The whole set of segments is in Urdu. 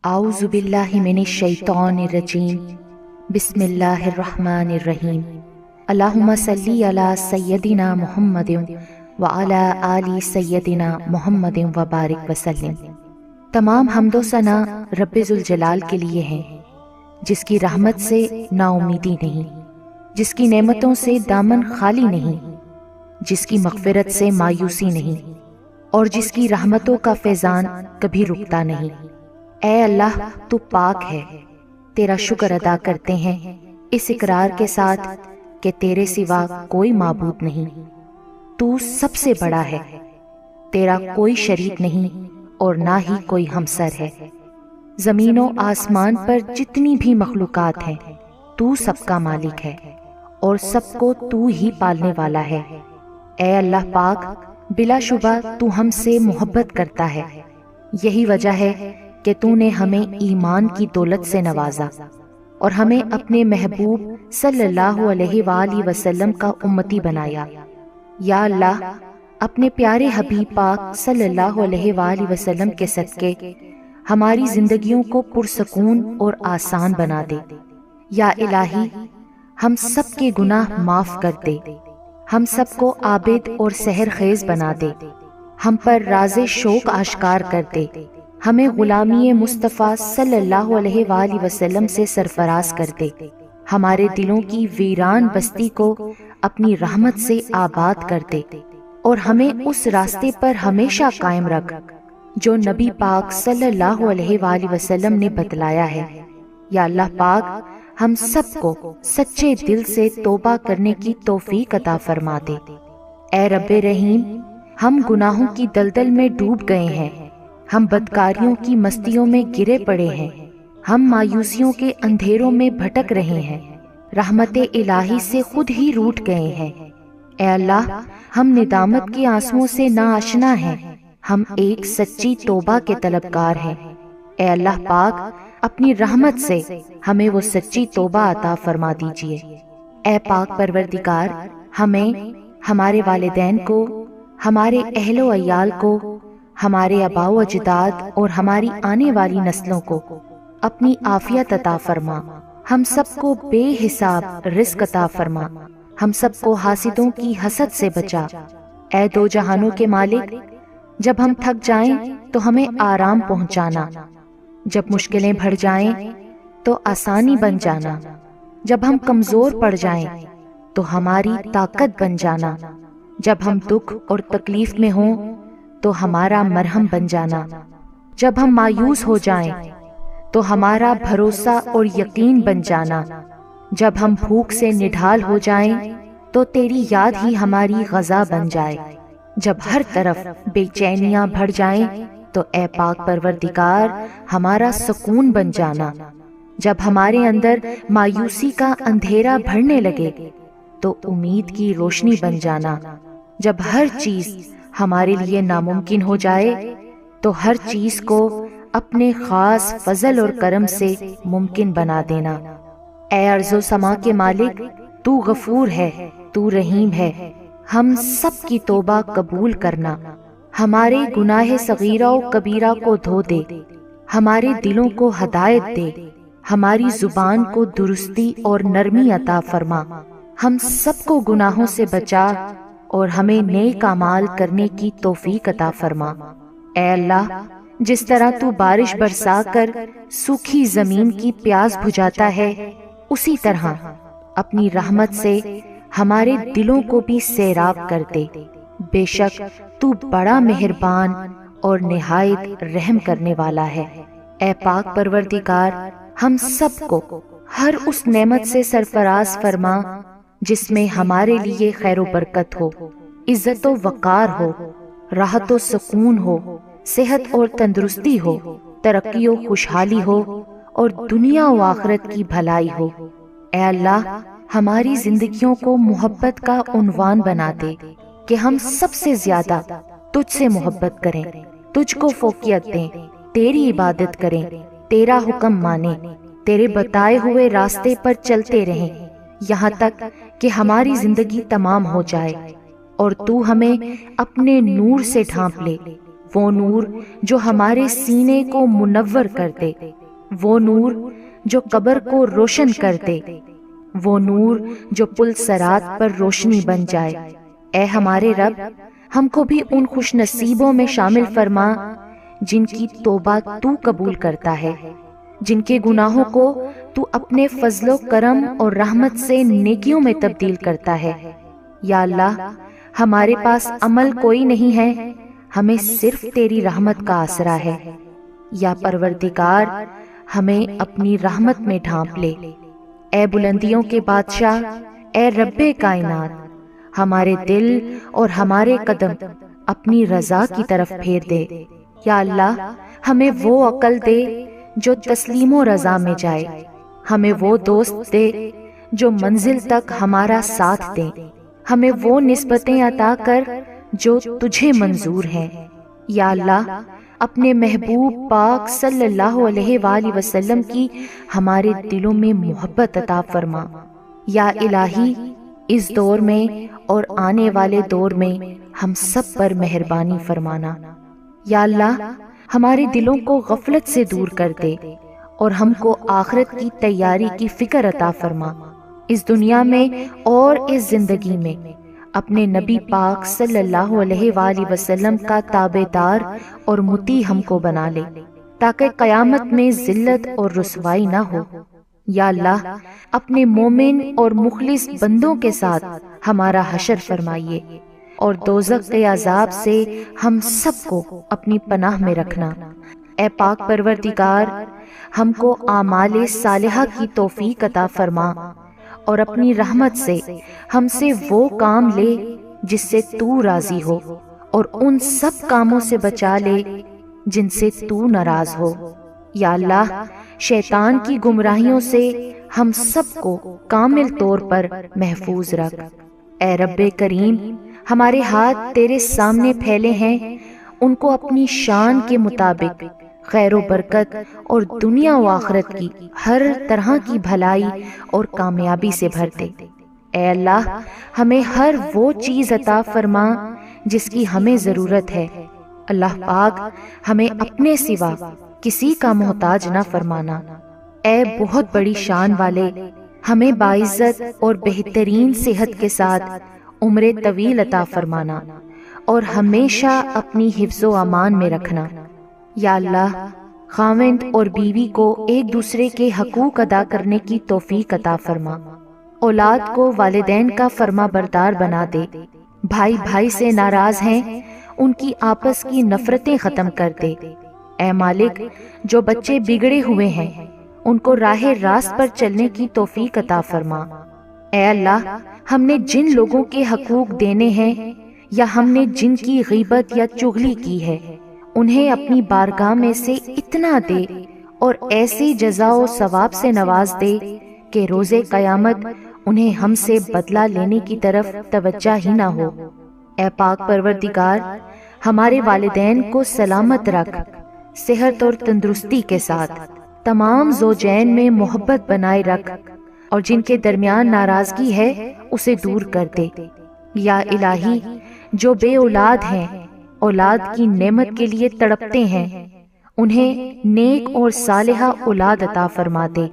اعوذ باللہ من الشیطان الرجیم بسم اللہ الرحمن الرحیم اللہم صلی علی سیدنا محمد وعلی آل سیدنا محمد وبارک وسلم۔ تمام حمد و ثنا رب ذوالجلال کے لیے ہیں، جس کی رحمت سے نا امیدی نہیں، جس کی نعمتوں سے دامن خالی نہیں، جس کی مغفرت سے مایوسی نہیں، اور جس کی رحمتوں کا فیضان کبھی رکتا نہیں۔ اے اللہ، تو پاک ہے، تیرا شکر ادا کرتے ہیں اس اقرار کے ساتھ کہ تیرے سوا کوئی معبود نہیں، تو سب سے بڑا ہے، تیرا کوئی شریک نہیں اور نہ ہی کوئی ہمسر ہے۔ زمین و آسمان پر جتنی بھی مخلوقات ہیں تو سب کا مالک ہے اور سب کو تو ہی پالنے والا ہے۔ اے اللہ پاک، بلا شبہ تو ہم سے محبت کرتا ہے، یہی وجہ ہے کہ تو نے ہمیں ایمان کی دولت سے نوازا اور ہمیں اپنے محبوب صلی اللہ علیہ وآلہ وسلم کا امتی بنایا۔ یا اللہ، اپنے پیارے حبیب پاک صلی اللہ علیہ وآلہ وسلم کے صدقے ہماری زندگیوں کو پرسکون اور آسان بنا دے۔ یا الہی، ہم سب کے گناہ معاف کر دے، ہم سب کو عابد اور سحر خیز بنا دے، ہم پر راز شوق آشکار کر دے، ہمیں غلامی مصطفیٰ صلی اللہ علیہ وآلہ وسلم سے سرفراز کر دے، ہمارے دلوں کی ویران بستی کو اپنی رحمت سے آباد کر دے، اور ہمیں اس راستے پر ہمیشہ قائم رکھ جو نبی پاک صلی اللہ علیہ وآلہ وسلم نے بتلایا ہے۔ یا اللہ پاک، ہم سب کو سچے دل سے توبہ کرنے کی توفیق عطا فرما دے۔ اے رب رحیم، ہم گناہوں کی دلدل میں ڈوب گئے ہیں، ہم بدکاریوں کی مستیوں میں گرے پڑے ہیں، ہم مایوسیوں کے اندھیروں میں بھٹک رہے ہیں، رحمت الہی سے خود ہی روٹھ گئے ہیں۔ اے اللہ، ہم ندامت کے آنسوؤں سے ناآشنا ہیں، ہم ایک سچی توبہ کے طلبگار ہیں۔ اے اللہ پاک، اپنی رحمت سے ہمیں وہ سچی توبہ عطا فرما دیجئے۔ اے پاک پروردگار، ہمیں، ہمارے والدین کو، ہمارے اہل و عیال کو، ہمارے آباء و اجداد اور ہماری آنے والی نسلوں کو اپنی عافیت عطا فرما، ہم سب کو بے حساب رزق عطا فرما، ہم سب کو حاسدوں کی حسد سے بچا۔ اے دو جہانوں کے مالک، جب ہم تھک جائیں تو ہمیں آرام پہنچانا، جب مشکلیں بڑھ جائیں تو آسانی بن جانا، جب ہم کمزور پڑ جائیں تو ہماری طاقت بن جانا، جب ہم دکھ اور تکلیف میں ہوں تو ہمارا مرہم بن جانا، جب ہم مایوس ہو جائیں تو ہمارا بھروسہ اور یقین بن جانا، جب ہم بھوک سے نڈھال ہو جائیں تو تیری یاد ہی ہماری غذا بن جائے، جب ہر طرف بے چینیاں بڑھ جائیں تو اے پاک پروردگار ہمارا سکون بن جانا، جب ہمارے اندر مایوسی کا اندھیرا بڑھنے لگے تو امید کی روشنی بن جانا، جب ہر چیز ہمارے لیے ناممکن ہو جائے تو ہر چیز کو اپنے خاص فضل اور کرم سے ممکن بنا دینا۔ اے ارض و سما کے مالک، تو غفور ہے، تو رحیم ہے، ہم سب کی توبہ قبول کرنا، ہمارے گناہ صغیرہ و کبیرہ کو دھو دے، ہمارے دلوں کو ہدایت دے، ہماری زبان کو درستی اور نرمی عطا فرما، ہم سب کو گناہوں سے بچا اور ہمیں نیک اعمال کرنے کی توفیق عطا فرما۔ اے اللہ، جس طرح تو بارش برسا کر سوکھی زمین کی پیاس بجھاتا ہے، اسی طرح اپنی رحمت سے ہمارے دلوں کو بھی سیراب کر دے۔ بے شک تو بڑا مہربان اور نہایت رحم کرنے والا ہے۔ اے پاک پروردگار، ہم سب کو ہر اس نعمت سے سرفراز فرما جس میں ہمارے لیے خیر و برکت ہو، عزت و وقار ہو، راحت و سکون ہو، صحت اور تندرستی ہو، ترقی و خوشحالی ہو اور دنیا و آخرت کی بھلائی ہو۔ اے اللہ، ہماری زندگیوں کو محبت کا عنوان بنا دے کہ ہم سب سے زیادہ تجھ سے محبت کریں، تجھ کو فوقیت دیں، تیری عبادت کریں، تیرا حکم مانیں، تیرے بتائے ہوئے راستے پر چلتے رہیں یہاں تک کہ ہماری زندگی تمام ہو جائے اور تو ہمیں اپنے نور سے ڈھانپ لے، وہ نور جو ہمارے سینے کو منور کر دے، وہ نور جو قبر کو روشن کر دے، وہ نور جو پل صراط پر روشنی بن جائے۔ اے ہمارے رب، ہم کو بھی ان خوش نصیبوں میں شامل فرما جن کی توبہ تو قبول کرتا ہے، جن کے گناہوں کو تو اپنے فضل و کرم اور رحمت سے نیکیوں میں تبدیل کرتا ہے۔ یا اللہ، ہمارے پاس عمل کوئی نہیں ہے، ہمیں صرف تیری رحمت کا آسرا ہے۔ یا پروردگار، ہمیں اپنی رحمت میں ڈھانپ لے۔ اے بلندیوں کے بادشاہ، اے رب کائنات، ہمارے دل اور ہمارے قدم اپنی رضا کی طرف پھیر دے۔ یا اللہ، ہمیں وہ عقل دے جو تسلیم و رضا میں جائے، ہمیں وہ دوست دے جو منزل تک ہمارا ساتھ دیں، ہمیں وہ نسبتیں عطا کر جو تجھے منظور ہیں۔ یا اللہ، اپنے محبوب پاک صلی اللہ علیہ وآلہ وسلم کی ہمارے دلوں میں محبت عطا فرما۔ یا الہی، اس دور میں اور آنے والے دور میں ہم سب پر مہربانی فرمانا۔ یا اللہ، ہمارے دلوں کو غفلت سے دور کر دے اور ہم کو آخرت کی تیاری کی فکر عطا فرما۔ اس دنیا میں اور اس زندگی میں اپنے نبی پاک صلی اللہ علیہ وآلہ وسلم کا تابع دار اور مطیع ہم کو بنا لے، تاکہ قیامت میں ذلت اور رسوائی نہ ہو۔ یا اللہ، اپنے مومن اور مخلص بندوں کے ساتھ ہمارا حشر فرمائیے اور دوزخ کے عذاب سے ہم سب کو اپنی پناہ میں رکھنا۔ اے پاک پروردگار، ہم کو اعمال صالحہ کی توفیق عطا فرما اور اپنی رحمت سے ہم سے وہ کام لے جس سے تو راضی ہو، اور ان سب کاموں سے بچا لے جن سے تو ناراض ہو۔ یا اللہ، شیطان کی گمراہیوں سے ہم سب کو کامل طور پر محفوظ رکھ۔ اے رب کریم، ہمارے ہاتھ تیرے سامنے پھیلے ہیں، ان کو اپنی شان کے مطابق خیر و برکت اور دنیا و آخرت کی ہر طرح کی بھلائی اور کامیابی سے بھر دے۔ اے اللہ، ہمیں ہر وہ چیز عطا فرما جس کی ہمیں ضرورت ہے۔ اللہ پاک، ہمیں اپنے سوا کسی کا محتاج نہ فرمانا۔ اے بہت بڑی شان والے، ہمیں باعزت اور بہترین صحت کے ساتھ عمر طویل عطا فرمانا اور ہمیشہ اپنی حفظ و امان میں رکھنا۔ یا اللہ، خاوند اور بیوی کو ایک دوسرے کے حقوق ادا کرنے کی توفیق عطا فرما، اولاد کو والدین کا فرما بردار بنا دے، بھائی بھائی سے ناراض ہیں ان کی آپس کی نفرتیں ختم کر دے۔ اے مالک، جو بچے بگڑے ہوئے ہیں ان کو راہ راست پر چلنے کی توفیق عطا فرما۔ اے اللہ، ہم نے جن لوگوں کے حقوق دینے ہیں یا ہم نے جن کی غیبت یا چغلی کی ہے، انہیں اپنی بارگاہ میں سے اتنا دے اور ایسی جزا و ثواب سے نواز دے کہ روز قیامت انہیں ہم سے بدلہ لینے کی طرف توجہ ہی نہ ہو۔ اے پاک پروردگار، ہمارے والدین کو سلامت رکھ، صحت اور تندرستی کے ساتھ تمام زوجین میں محبت بنائے رکھ، اور جن کے درمیان ناراضگی ہے اسے دور کر دے۔ یا الہی، جو بے اولاد ہیں، اولاد کی نعمت کے لیے تڑپتے ہیں، انہیں نیک اور صالحہ اولاد عطا فرما دے۔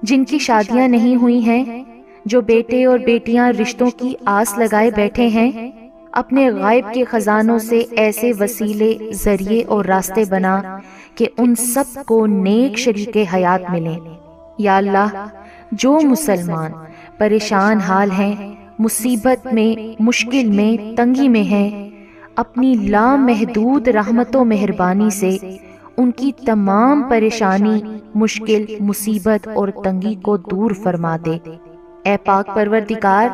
جن کی شادیاں نہیں ہوئی ہیں، جو بیٹے اور بیٹیاں رشتوں کی آس لگائے بیٹھے ہیں، اپنے غائب کے خزانوں سے ایسے وسیلے، ذریعے اور راستے بنا کہ ان سب کو نیک شریک حیات ملیں۔ یا اللہ، جو مسلمان پریشان حال ہیں، مصیبت میں، مشکل میں، تنگی میں ہیں، اپنی لامحدود رحمت و مہربانی سے ان کی تمام پریشانی، مشکل، مصیبت اور تنگی کو دور فرما دے۔ اے پاک پروردگار،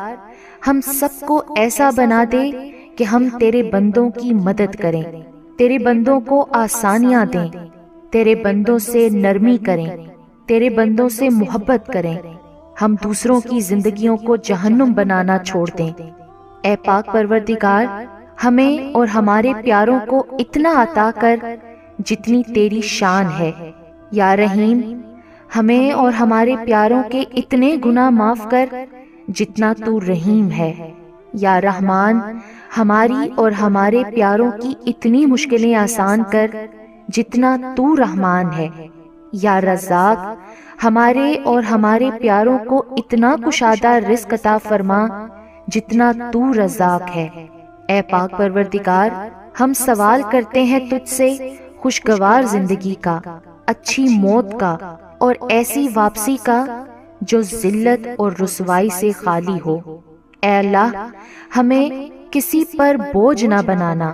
ہم سب کو ایسا بنا دے کہ ہم تیرے بندوں کی مدد کریں، تیرے بندوں کو آسانیاں دیں، تیرے بندوں سے نرمی کریں، تیرے بندوں سے محبت کریں، ہم دوسروں کی زندگیوں کو جہنم بنانا چھوڑ دیں۔ اے پاک پروردگار، ہمیں اور ہمارے پیاروں کو اتنا عطا کر جتنی تیری شان ہے۔ یا رحیم، ہمیں اور ہمارے پیاروں کے اتنے گناہ معاف کر جتنا تو رحیم ہے۔ یا رحمان، ہماری اور ہمارے پیاروں کی اتنی مشکلیں آسان کر جتنا تو رحمان ہے۔ یا رزاق، ہمارے اور ہمارے پیاروں کو اتنا کشادہ رزق عطا فرما جتنا تو رزاق ہے۔ اے پاک پروردگار، ہم سوال کرتے ہیں تجھ سے خوشگوار زندگی کا، اچھی موت کا اور ایسی واپسی کا جو ذلت اور رسوائی سے خالی ہو۔ اے اللہ، ہمیں کسی پر بوجھ نہ بنانا۔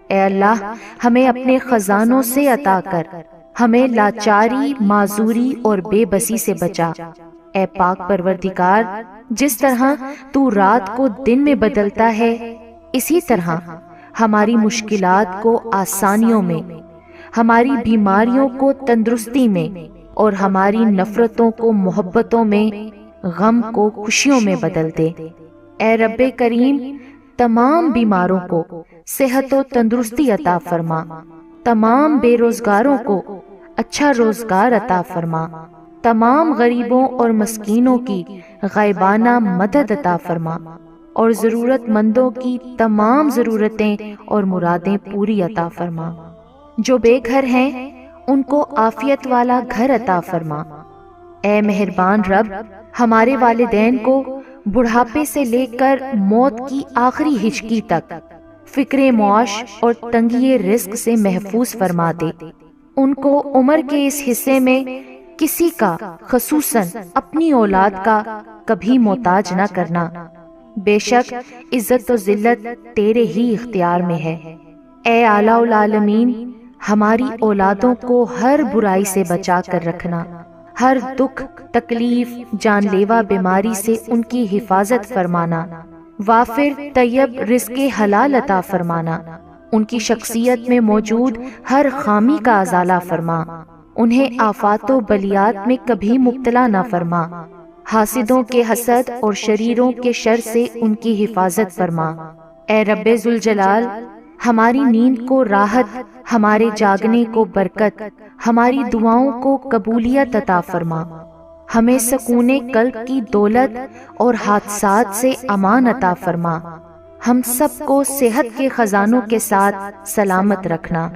اے اللہ، ہمیں اپنے خزانوں سے عطا کر، ہمیں لاچاری، معذوری اور بے بسی سے بچا۔ اے پاک پروردگار، جس طرح تو رات کو دن میں بدلتا ہے، اسی طرح ہماری مشکلات کو آسانیوں میں، ہماری بیماریوں کو تندرستی میں اور ہماری نفرتوں کو محبتوں میں، غم کو خوشیوں میں بدل دے۔ اے رب کریم، تمام بیماروں کو صحت و تندرستی عطا فرما، تمام بے روزگاروں کو اچھا روزگار عطا فرما، تمام غریبوں اور مسکینوں کی غائبانہ مدد عطا فرما اور ضرورت مندوں کی تمام ضرورتیں اور مرادیں پوری عطا فرما۔ جو بے گھر ہیں ان کو عافیت والا گھر عطا فرما۔ اے مہربان رب، ہمارے والدین کو بڑھاپے سے لے کر موت کی آخری ہچکی تک فکر معاش اور تنگی رزق سے محفوظ فرما دے۔ ان کو عمر کے اس حصے میں کسی کا، خصوصاً اپنی اولاد کا، کبھی محتاج نہ کرنا۔ بے شک عزت و ذلت تیرے ہی اختیار میں ہے۔ اے اعلیٰ العالمین، ہماری اولادوں کو ہر برائی سے بچا کر رکھنا، ہر دکھ، تکلیف، جان لیوا بیماری سے ان کی حفاظت فرمانا، وافر طیب رزق حلال عطا فرمانا، ان کی شخصیت میں موجود ہر خامی کا ازالہ فرما، انہیں آفات و بلیات میں کبھی مبتلا نہ فرما، حاسدوں کے حسد اور شریروں کے شر سے ان کی حفاظت فرما۔ اے رب ذوالجلال، ہماری نیند کو راحت، ہمارے جاگنے کو برکت، ہماری دعاؤں کو قبولیت عطا فرما، ہمیں سکون قلب کی دولت اور حادثات سے امان عطا فرما، ہم سب کو صحت کے خزانوں کے ساتھ سلامت رکھنا۔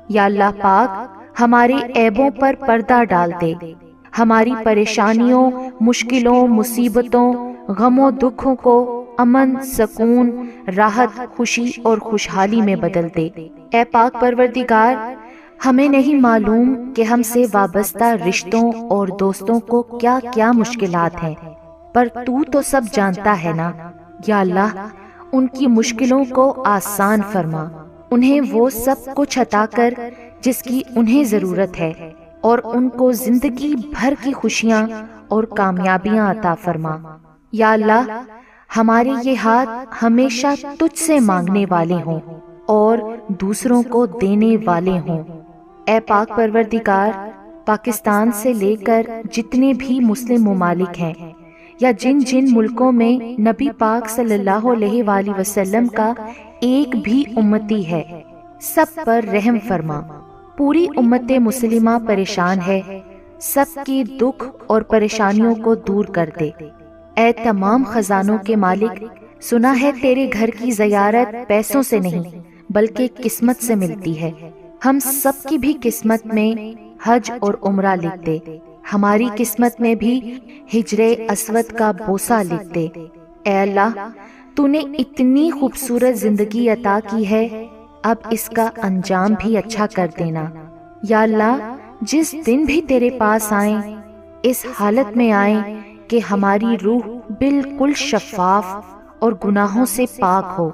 یا اللہ پاک، ہمارے عیبوں پر پردہ ڈال دے، ہماری پریشانیوں، مشکلوں، مصیبتوں، غم و دکھوں کو امن، سکون، راحت، خوشی اور خوشحالی میں بدل دے۔ اے پاک پروردگار، ہمیں نہیں معلوم کہ ہم سے وابستہ رشتوں اور دوستوں کو کیا کیا مشکلات ہیں، پر تو سب جانتا ہے نا۔ یا اللہ، ان کی مشکلوں کو آسان فرما، انہیں وہ سب کچھ عطا کر جس کی انہیں ضرورت ہے، اور ان کو زندگی بھر کی خوشیاں اور کامیابیاں عطا فرما۔ یا اللہ، ہمارے یہ ہاتھ ہمیشہ تجھ سے مانگنے والے ہوں اور دوسروں کو دینے والے ہوں۔ اے پاک پروردگار، پاکستان سے لے کر جتنے بھی مسلم ممالک ہیں، یا جن جن ملکوں میں نبی پاک صلی اللہ علیہ وآلہ وسلم کا ایک بھی امتی ہے، سب پر رحم فرما۔ پوری امت مسلمہ پریشان ہے، سب کی دکھ اور پریشانیوں کو دور کر دے۔ اے تمام خزانوں کے مالک، سنا ہے تیرے گھر کی زیارت پیسوں سے نہیں بلکہ قسمت سے ملتی ہے۔ ہم سب کی بھی قسمت میں حج اور عمرہ لکھ دے، ہماری قسمت میں بھی ہجر اسود کا بوسہ لکھ دے۔ اے اللہ، تو نے اتنی خوبصورت زندگی عطا کی ہے، اب اس کا انجام بھی اچھا کر دینا۔ یا اللہ، جس دن بھی تیرے پاس آئیں، اس حالت میں آئیں کہ ہماری روح بالکل شفاف اور گناہوں سے پاک ہو،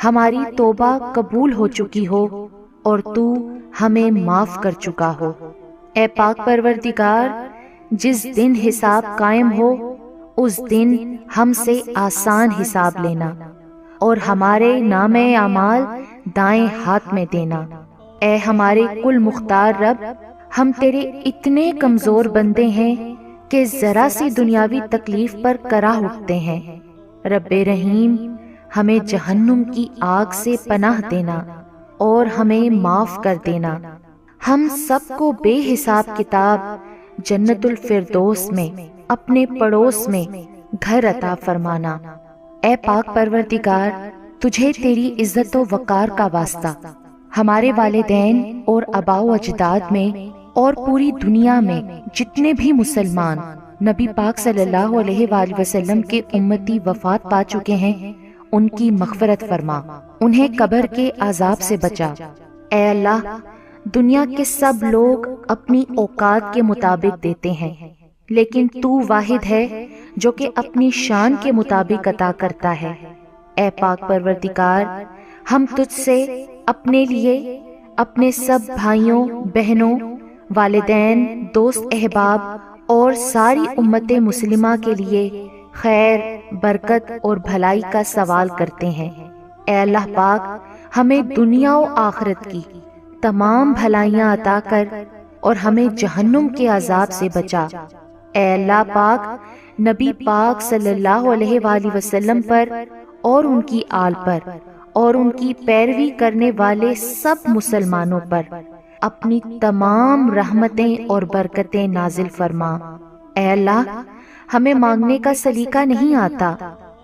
ہماری توبہ قبول ہو چکی ہو اور تو ہمیں معاف کر چکا ہو۔ اے پاک پروردگار، جس دن حساب قائم ہو اس دن ہم سے آسان حساب لینا اور ہمارے نامہ اعمال دائیں ہاتھ میں دینا۔ اے ہمارے کل مختار رب، ہم تیرے اتنے کمزور بندے ہیں کہ ذرا سی دنیاوی تکلیف پر کراہ اٹھتے ہیں۔ رب رحیم، ہمیں جہنم کی آگ سے پناہ دینا اور ہمیں معاف کر دینا۔ ہم سب کو بے حساب کتاب جنت الفردوس میں اپنے پڑوس میں گھر عطا فرمانا۔ اے پاک پروردگار، تجھے تیری عزت و وقار کا واسطہ، ہمارے والدین اور آباء و اجداد میں اور پوری دنیا میں جتنے بھی مسلمان نبی پاک صلی اللہ علیہ وآلہ وسلم کے امتی وفات پا چکے ہیں، ان کی مغفرت فرما، انہیں قبر کے عذاب سے بچا۔ اے اللہ، دنیا کے سب لوگ اپنی اوقات کے مطابق دیتے ہیں، لیکن تو واحد ہے جو کہ اپنی شان کے مطابق عطا کرتا ہے۔ اے پاک پروردگار، ہم تجھ سے اپنے لیے، اپنے سب بھائیوں بہنوں، والدین، دوست احباب اور ساری امت مسلمہ کے لیے خیر، برکت اور بھلائی کا سوال کرتے ہیں۔ اے اللہ پاک، ہمیں دنیا و آخرت کی تمام بھلائیاں عطا کر اور ہمیں جہنم کے عذاب سے بچا۔ اے اللہ پاک، نبی پاک صلی اللہ علیہ وآلہ وسلم پر اور ان کی آل پر اور ان کی پیروی کرنے والے سب مسلمانوں پر اپنی تمام رحمتیں اور برکتیں نازل فرما۔ اے اللہ، ہمیں مانگنے کا سلیقہ نہیں آتا،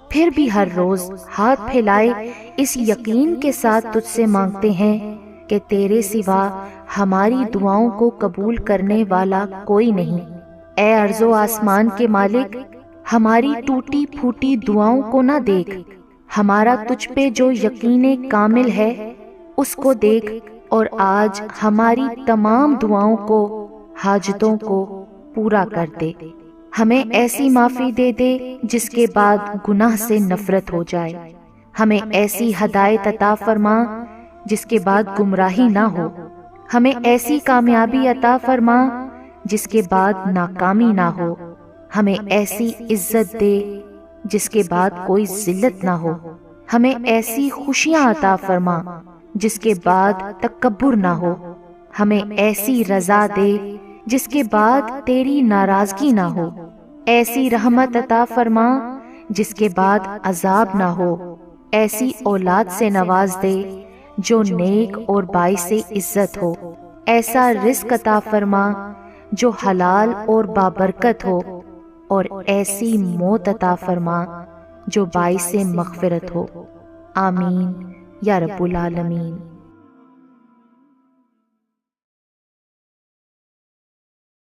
پھر بھی ہر روز ہاتھ پھیلائے اس یقین کے ساتھ تجھ سے مانگتے ہیں کہ تیرے سوا ہماری دعاؤں کو قبول کرنے والا کوئی نہیں۔ اے ارض و آسمان کے مالک، ہماری ٹوٹی پھوٹی دعاؤں کو نہ دیکھ، ہمارا تجھ پہ جو یقین کامل ہے اس کو دیکھ، اور آج ہماری تمام دعاؤں کو، حاجتوں کو پورا کر دے۔ ہمیں ایسی معافی دے دے جس کے بعد گناہ سے نفرت ہو جائے، ہمیں ایسی ہدایت عطا فرما جس کے بعد گمراہی نہ ہو، ہمیں ایسی کامیابی عطا فرما جس کے بعد ناکامی نہ ہو، ہمیں ایسی عزت دے جس کے بعد کوئی ذلت نہ ہو، ہمیں ایسی خوشیاں عطا فرما جس کے بعد تکبر نہ ہو، ہمیں ایسی رضا دے جس کے بعد تیری ناراضگی نہ ہو، ایسی رحمت عطا فرما جس کے بعد عذاب نہ ہو، ایسی اولاد سے نواز دے جو نیک اور باعث عزت ہو، ایسا رزق عطا فرما جو حلال اور بابرکت ہو، اور ایسی موت عطا فرما جو باعث مغفرت ہو۔ آمین یا رب العالمین۔